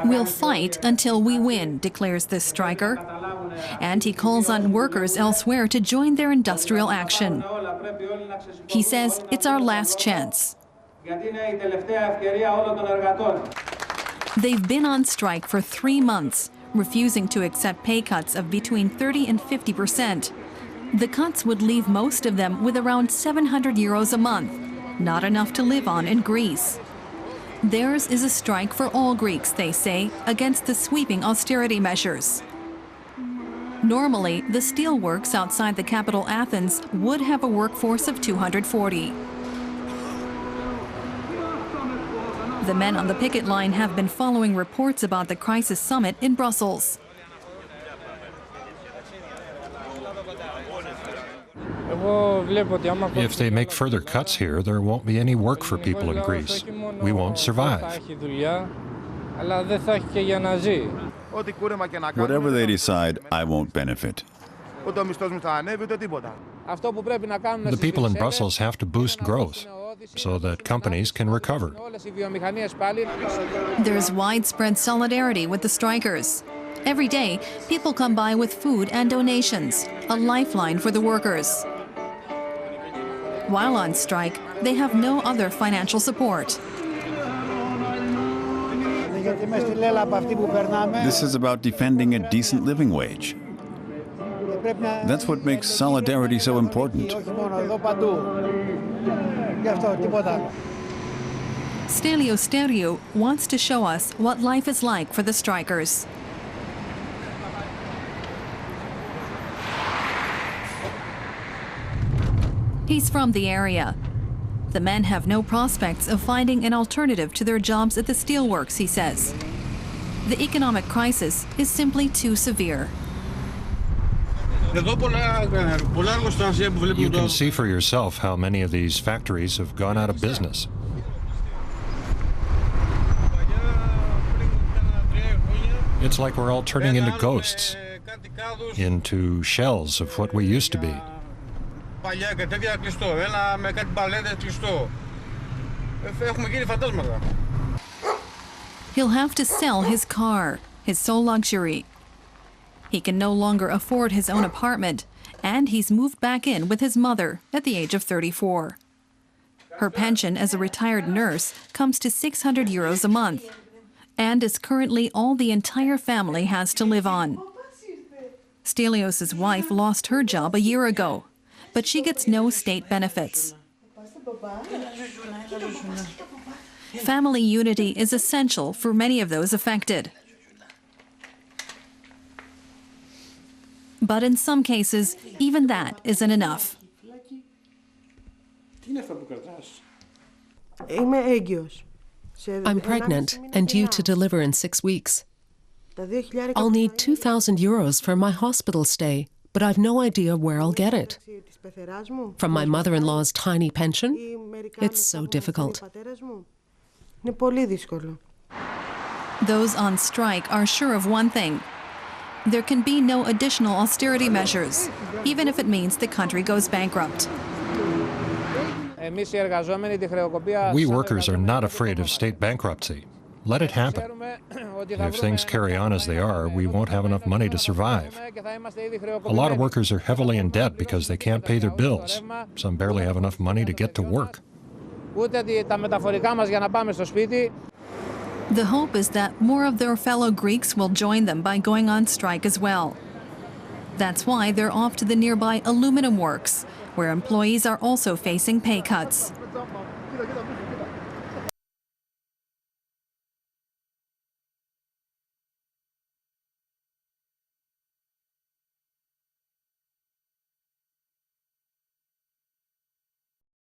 We'll fight until we win, declares this striker. And he calls on workers elsewhere to join their industrial action. He says it's our last chance. They've been on strike for 3 months, refusing to accept pay cuts of between 30 and 50%. The cuts would leave most of them with around 700 euros a month, not enough to live on in Greece. Theirs is a strike for all Greeks, they say, against the sweeping austerity measures. Normally, the steelworks outside the capital Athens would have a workforce of 240. The men on the picket line have been following reports about the crisis summit in Brussels. If they make further cuts here, there won't be any work for people in Greece. We won't survive. Whatever they decide, I won't benefit. The people in Brussels have to boost growth so that companies can recover. There's widespread solidarity with the strikers. Every day, people come by with food and donations, a lifeline for the workers. While on strike, they have no other financial support. This is about defending a decent living wage. That's what makes solidarity so important. Stelios wants to show us what life is like for the strikers. He's from the area. The men have no prospects of finding an alternative to their jobs at the steelworks, he says. The economic crisis is simply too severe. You can see for yourself how many of these factories have gone out of business. It's like we're all turning into ghosts, into shells of what we used to be. He'll have to sell his car, his sole luxury. He can no longer afford his own apartment, and he's moved back in with his mother at the age of 34. Her pension as a retired nurse comes to 600 euros a month, and is currently all the entire family has to live on. Stelios' wife lost her job a year ago, but she gets no state benefits. Family unity is essential for many of those affected. But in some cases, even that isn't enough. I'm pregnant and due to deliver in 6 weeks. I'll need 2,000 euros for my hospital stay, but I've no idea where I'll get it. From my mother-in-law's tiny pension, it's so difficult. Those on strike are sure of one thing. There can be no additional austerity measures, even if it means the country goes bankrupt. We workers are not afraid of state bankruptcy. Let it happen. If things carry on as they are, we won't have enough money to survive. A lot of workers are heavily in debt because they can't pay their bills. Some barely have enough money to get to work. The hope is that more of their fellow Greeks will join them by going on strike as well. That's why they're off to the nearby aluminum works, where employees are also facing pay cuts.